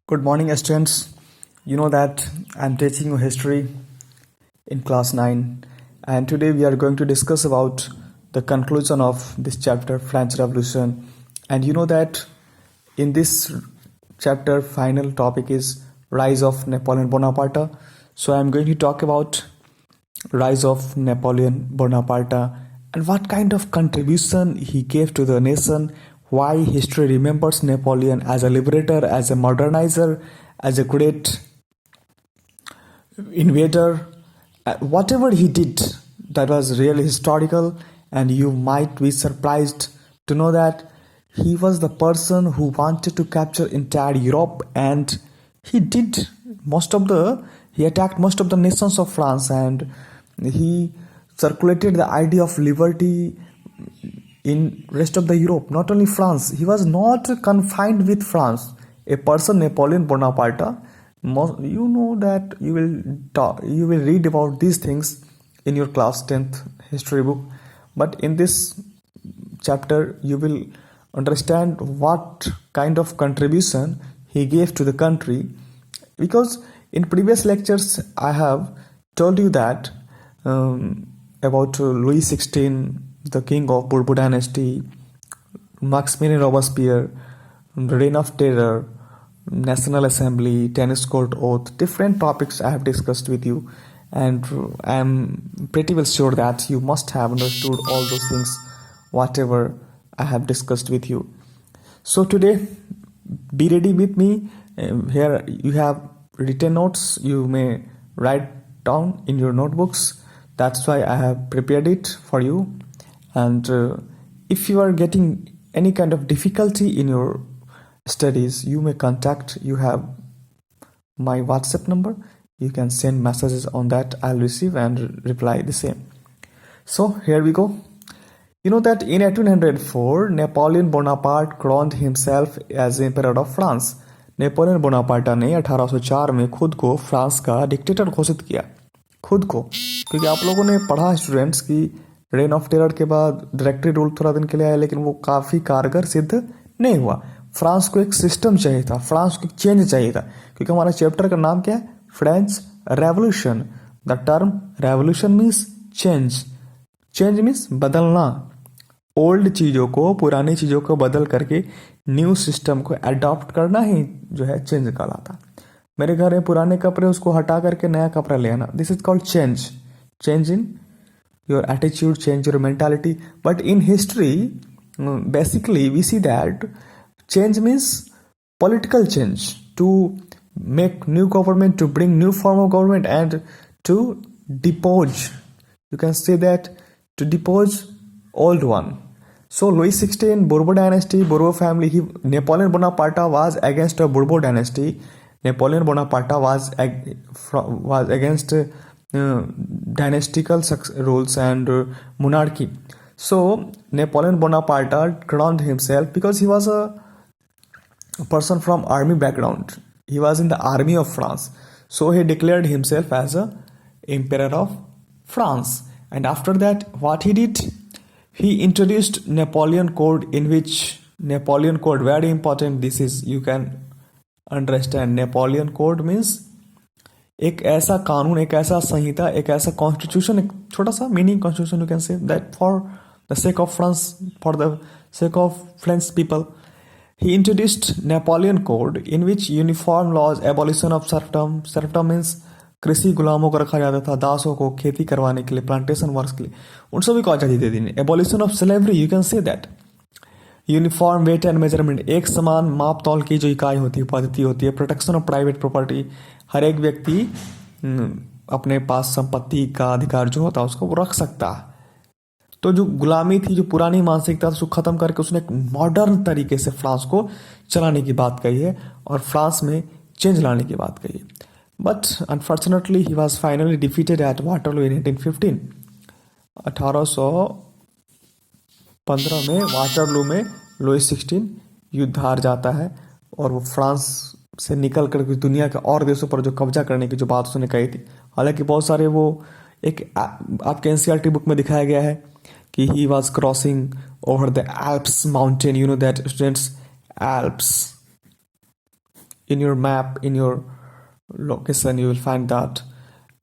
Good morning, students. You know that I'm teaching you history in class 9, and today we are going to discuss about the conclusion of this chapter, French Revolution. And you know that in this chapter, final topic is rise of Napoleon Bonaparte. So I'm going to talk about rise of Napoleon Bonaparte and what kind of contribution he gave to the nation, why history remembers Napoleon as a liberator, as a modernizer, as a great invader. Whatever he did, that was really historical, and you might be surprised to know that he was the person who wanted to capture entire Europe, and he did he attacked most of the nations of France, and he circulated the idea of liberty in rest of the Europe, not only France. He was not confined with France. A person, Napoleon Bonaparte, you know that you will read about these things in your class 10th history book, but in this chapter you will understand what kind of contribution he gave to the country, because in previous lectures I have told you that about Louis XVI, the king of Bourbon dynasty, Maximilian Robespierre, the reign of terror, National Assembly, tennis court oath, different topics I have discussed with you, and I am pretty well sure that you must have understood all those things, whatever I have discussed with you. So today, be ready with me. Here you have written notes. You may write down in your notebooks. That's why I have prepared it for you. And if you are getting any kind of difficulty in your studies, you may contact. You have my WhatsApp number. You can send messages on that. I'll receive and reply the same. So here we go. You know that in 1804, Napoleon Bonaparte crowned himself as Emperor of France. Napoleon Bonaparte ने 1804 में खुद को France का dictator घोषित किया, खुद को, क्योंकि आप लोगों ने पढ़ा स्टूडेंट्स की रेन ऑफ टेरर के बाद डायरेक्टरी रूल थोड़ा दिन के लिए आया, लेकिन वो काफ़ी कारगर सिद्ध नहीं हुआ. फ्रांस को एक सिस्टम चाहिए था, फ्रांस को एक चेंज चाहिए था, क्योंकि हमारा चैप्टर का नाम क्या है? French revolution. The term revolution means change. Change means बदलना, ओल्ड चीज़ों को, पुरानी चीज़ों को बदल करके न्यू सिस्टम को अडॉप्ट करना ही जो है चेंज कहलाता. मेरे घर में पुराने कपड़े, उसको हटा करके नया कपड़ा ले आना, this is called change. Change in your attitude, change your mentality. But in history basically we see that change means political change, to make new government, to bring new form of government, and to depose, you can say that, to depose old one. So Louis XVI, Bourbon dynasty, Bourbon family, Napoleon Bonaparte was against a Bourbon dynasty. Napoleon Bonaparte was against dynastical rules and monarchy. So Napoleon Bonaparte crowned himself because he was a person from army background. He was in the army of France, so he declared himself as a emperor of France. And after that, what he did, he introduced Napoleon Code, in which Napoleon Code, very important, this is, you can understand, Napoleon Code means एक ऐसा कानून, एक ऐसा संहिता, एक ऐसा constitution, एक छोटा सा mini constitution, you can say that, for the sake of France, for the sake of French people. He introduced Napoleon Code, in which uniform laws, abolition of serfdom. Serfdom means कृषि गुलामों को रखा जाता था, दासों को खेती करवाने के लिए, प्लांटेशन वर्क्स के लिए, उन सभी को आज़ादी दे दी. Abolition of slavery, you can say that. Uniform weight and measurement, एक समान माप तौल की जो इकाई होती है, पद्धति होती है. प्रोटेक्शन ऑफ प्राइवेट प्रॉपर्टी, हर एक व्यक्ति अपने पास संपत्ति का अधिकार जो होता है उसको वो रख सकता है. तो जो गुलामी थी, जो पुरानी मानसिकता, उसको खत्म करके उसने एक मॉडर्न तरीके से फ्रांस को चलाने की बात कही है और फ्रांस में चेंज लाने की बात कही है. But unfortunately he was finally defeated at Waterloo in 1815. 1815 में वाटरलू में लुईस XVI युद्ध हार जाता है और वो फ्रांस से निकल कर दुनिया के और देशों पर जो कब्जा करने की जो बात उसने कही थी. हालांकि बहुत सारे वो एक आपके एनसीईआरटी बुक में दिखाया गया है कि he was crossing over the Alps mountain. You know that, students, Alps. in your map, in your location, you will find that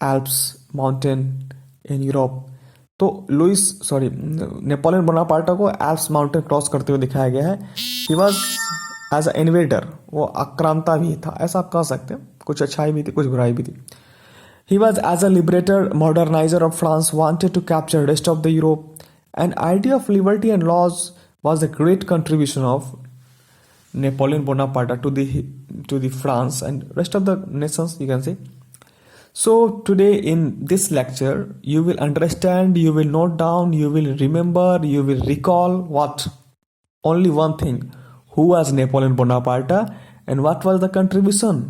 Alps mountain in Europe. तो नेपोलियन बोनापार्ट को एल्प्स माउंटेन क्रॉस करते हुए दिखाया गया है. He was as a invader, वो आक्रांता भी था, ऐसा आप कह सकते हैं. कुछ अच्छाई भी थी, कुछ बुराई भी थी. He was as a liberator, modernizer of France, wanted to capture rest of the Europe. An idea of liberty and laws was a great contribution of Napoleon Bonaparte to the France and rest of the nations, you can say. So today in this lecture, you will understand, you will note down, you will remember, you will recall what? Only one thing. Who was Napoleon Bonaparte and what was the contribution?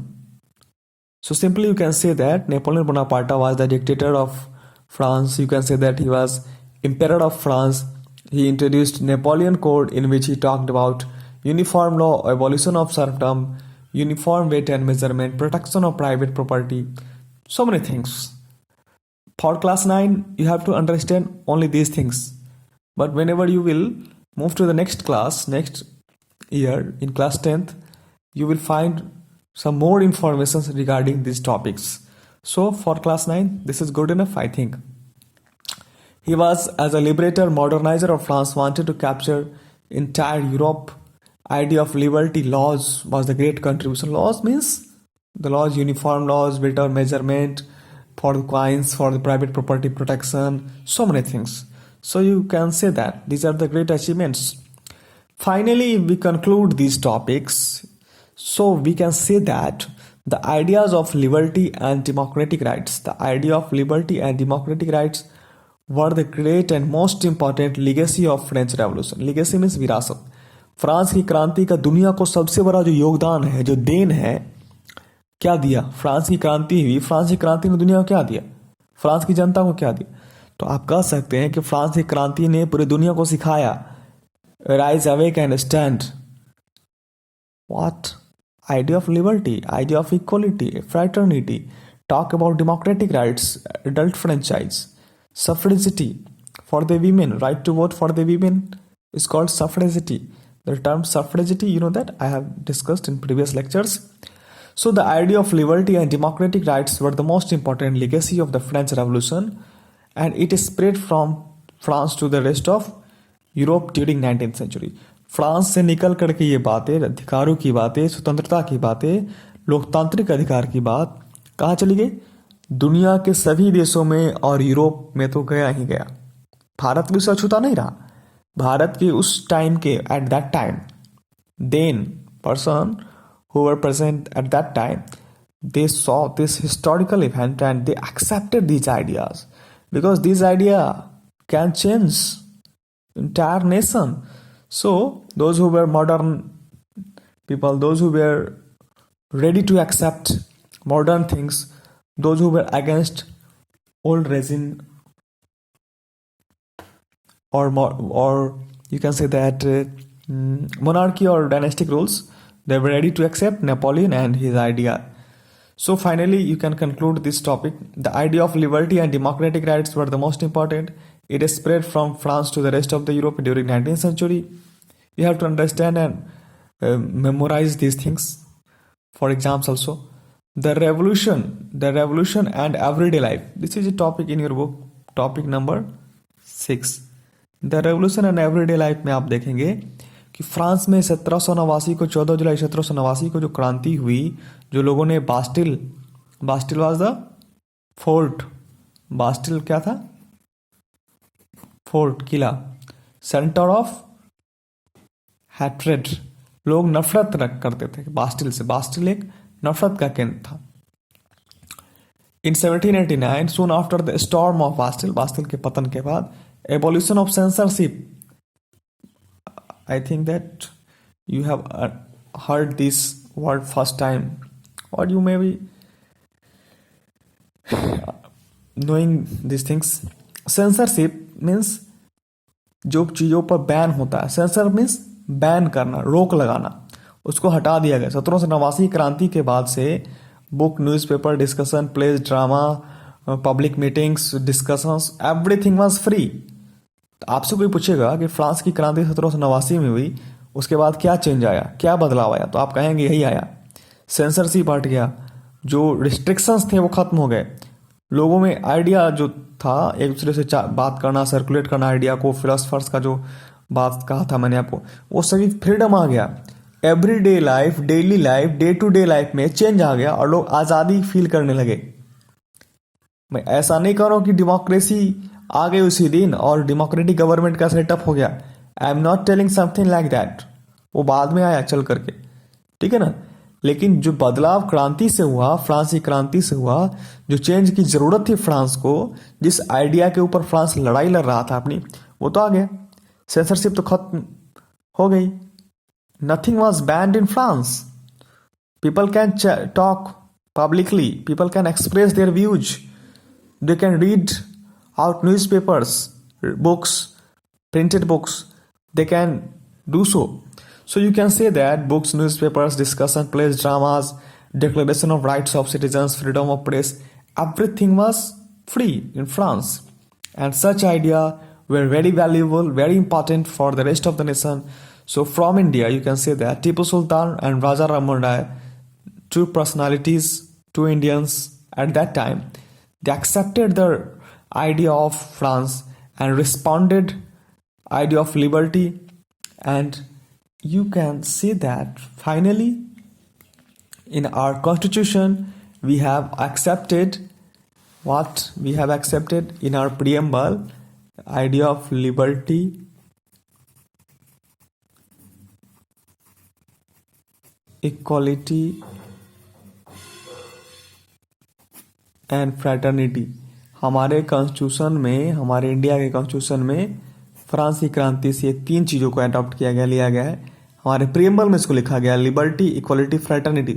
So simply you can say that Napoleon Bonaparte was the dictator of France. You can say that he was emperor of France. He introduced Napoleon Code in which he talked about uniform law, abolition of serfdom, uniform weight and measurement, protection of private property, so many things. For class 9, you have to understand only these things. But whenever you will move to the next class, next year in class 10th, you will find some more information regarding these topics. So for class 9, this is good enough, I think. He was, as a liberator, modernizer of France, wanted to capture entire Europe. Idea of liberty, laws was the great contribution. Laws means the laws, uniform laws, better measurement for the coins, for the private property protection, so many things. So you can say that these are the great achievements. Finally, we conclude these topics. So we can say that the ideas of liberty and democratic rights, the idea of liberty and democratic rights were the great and most important legacy of French Revolution. Legacy means विरासत. France की क्रांति का दुनिया को सबसे बड़ा जो योगदान है, जो देन है, क्या दिया? फ्रांस की क्रांति हुई, फ्रांस की क्रांति ने दुनिया को क्या दिया? फ्रांस की जनता को क्या दिया? तो आप कह सकते हैं कि फ्रांस की क्रांति ने पूरी दुनिया को सिखाया, rise awake and stand. What? Idea of liberty, idea of equality, fraternity, talk about democratic rights, adult franchise, suffragette for the women, right to vote for the women is called suffragette. The term suffragette, you know that I have discussed in previous lectures. So the idea of liberty and democratic rights were the most important legacy of the French Revolution, and it is spread from France to the rest of Europe during 19th century. France से निकल करके ये बातें, अधिकारों की बातें, स्वतंत्रता की बातें, लोकतांत्रिक अधिकार की बात कहाँ चली गई? दुनिया के सभी देशों में, और यूरोप में तो गया ही गया. भारत भी उससे छूता नहीं रहा. भारत के उस टाइम के, at that time, then person who were present at that time, they saw this historical event and they accepted these ideas because this idea can change entire nation. So those who were modern people, those who were ready to accept modern things, those who were against old regime, or you can say that monarchy or dynastic rules, they were ready to accept Napoleon and his idea. So finally, you can conclude this topic. The idea of liberty and democratic rights were the most important. It is spread from France to the rest of the Europe during 19th century. You have to understand and memorize these things for exams also. The revolution and everyday life. This is a topic in your book, topic number 6. The revolution and everyday life में आप देखेंगे कि France में 1789 को 14 जुलाई 1789 को जो क्रांति हुई, जो लोगों ने Bastille was the fort, Bastille क्या था? Fort, Qila, centre of hatred. लोग नफरत रख करते थे बास्टिल से. बास्टिल एक नफरत का केंद्र था. इन 1789, soon after the storm of Bastille के पतन के बाद, abolition of censorship. I think that you have heard this word first time, or you may be knowing these things. Censorship means जो चीज़ों पर बैन होता है. सेंसर मीन्स बैन करना, रोक लगाना, उसको हटा दिया गया. 1789 क्रांति के बाद से book, newspaper, discussion, place, drama, public meetings, discussions, everything was free. आपसे कोई पूछेगा कि फ्रांस की क्रांति 1789 में हुई, उसके बाद क्या चेंज आया, क्या बदलाव आया, तो आप कहेंगे यही आया. सेंसरशिप हट गया, जो रिस्ट्रिक्शंस थे वो खत्म हो गए, लोगों में आइडिया जो था एक दूसरे से बात करना, सर्कुलेट करना आइडिया को, फिलोसफर्स का जो बात कहा था मैंने आपको, वो सभी फ्रीडम आ गया। Everyday life, daily life, day to day life में चेंज आ गया और लोग आज़ादी फील करने लगे। मैं ऐसा नहीं कह रहा हूँ कि डेमोक्रेसी आ गई उसी दिन और डेमोक्रेटिक गवर्नमेंट का सेटअप हो गया। I am not telling something like that, वो बाद में आया चल करके, ठीक है ना। लेकिन जो बदलाव क्रांति से हुआ, फ्रांसी क्रांति से हुआ, जो चेंज की जरूरत थी फ्रांस को, जिस आइडिया के ऊपर फ्रांस लड़ाई लड़ रहा था अपनी, वो तो आ गया। सेंसरशिप तो खत्म हो गई। Nothing was banned in France. People can talk publicly, people can express their views, they can read out newspapers, books, printed books, they can do so. So you can say that books, newspapers, discussion, plays, dramas, declaration of rights of citizens, freedom of press, everything was free in France, and such idea were very valuable, very important for the rest of the nation. So from India you can say that Tipu Sultan and Raja Raman Rai, two personalities, two Indians at that time, they accepted the idea of France and responded idea of liberty. And you can see that finally in our constitution we have accepted what we have accepted in our preamble, idea of liberty, equality and fraternity. हमारे constitution में, हमारे India के constitution में फ्रांसी क्रांति से 3 चीज़ों को adopt किया गया, लिया गया है। हमारे प्रीएम्बल में इसको लिखा गया, लिबर्टी, इक्वलिटी, फ्रैटर्निटी,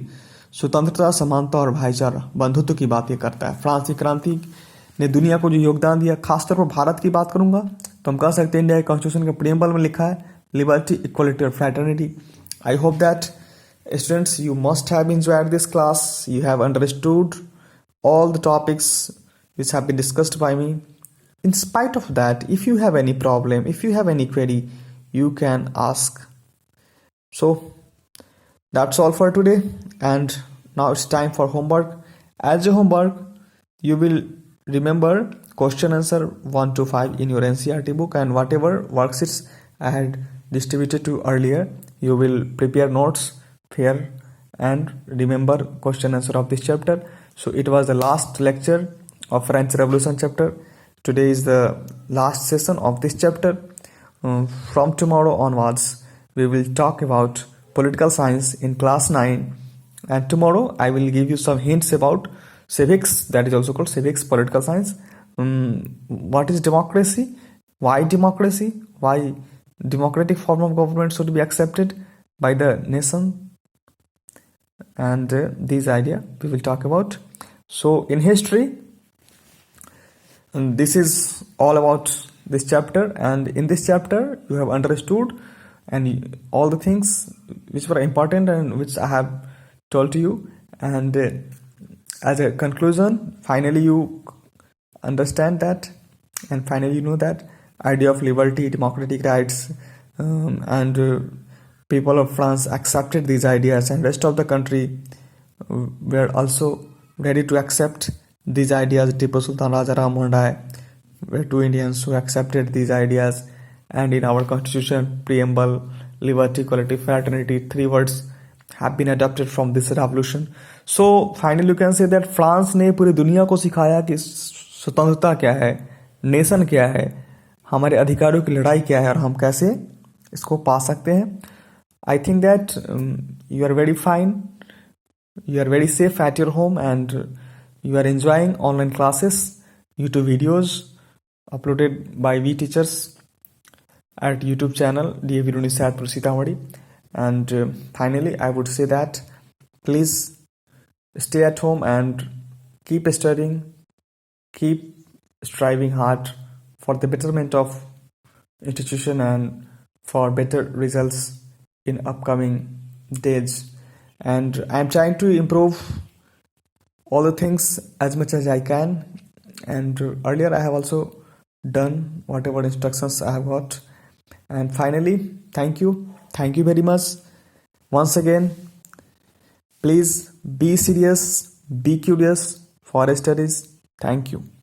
स्वतंत्रता, समानता और भाईचारा, बंधुत्व की बात ये करता है। फ्रांसी क्रांति ने दुनिया को जो योगदान दिया, खासतौर पर भारत की बात करूंगा तो हम कह सकते हैं इंडिया के कॉन्स्टिट्यूशन के प्रीएम्बल में लिखा है लिबर्टी, इक्वलिटी और fraternity. I hope that students you must have enjoyed this class, you have understood all the topics which have been discussed by me. In spite of that, if you have any problem, if you have any query, you can ask. So that's all for today, and now it's time for homework. As a homework, you will remember question answer 1 to 5 in your NCERT book, and whatever worksheets I had distributed to earlier, you will prepare notes here and remember question answer of this chapter. So it was the last lecture of French Revolution chapter. Today is the last session of this chapter. From tomorrow onwards, we will talk about political science in class 9. And tomorrow I will give you some hints about civics, that is also called civics, political science. What is democracy? Why democracy? Why democratic form of government should be accepted by the nation? And these idea we will talk about. So in history, this is all about this chapter, and in this chapter you have understood and all the things which were important and which I have told to you. And as a conclusion, finally you understand that, and finally you know that idea of liberty, democratic rights, and people of France accepted these ideas, and rest of the country were also ready to accept these ideas. Tipu Sultan, Raja Raman Rai were 2 Indians who accepted these ideas, and in our constitution preamble, liberty, equality, fraternity, 3 words have been adopted from this revolution. So finally you can say that France ने पूरी दुनिया को सिखाया कि स्वतंत्रता क्या है, nation क्या है, हमारे अधिकारों की लड़ाई क्या है और हम कैसे इसको पा सकते हैं. I think that you are very fine, you are very safe at your home, and you are enjoying online classes, YouTube videos uploaded by we teachers at YouTube channel DAV Sadpur Sitamarhi. And finally I would say that please stay at home and keep studying, keep striving hard for the betterment of institution and for better results in upcoming days. And I'm trying to improve all the things as much as I can, and earlier I have also done whatever instructions I have got. And finally, thank you very much once again. Please be serious, be curious for studies. Thank you.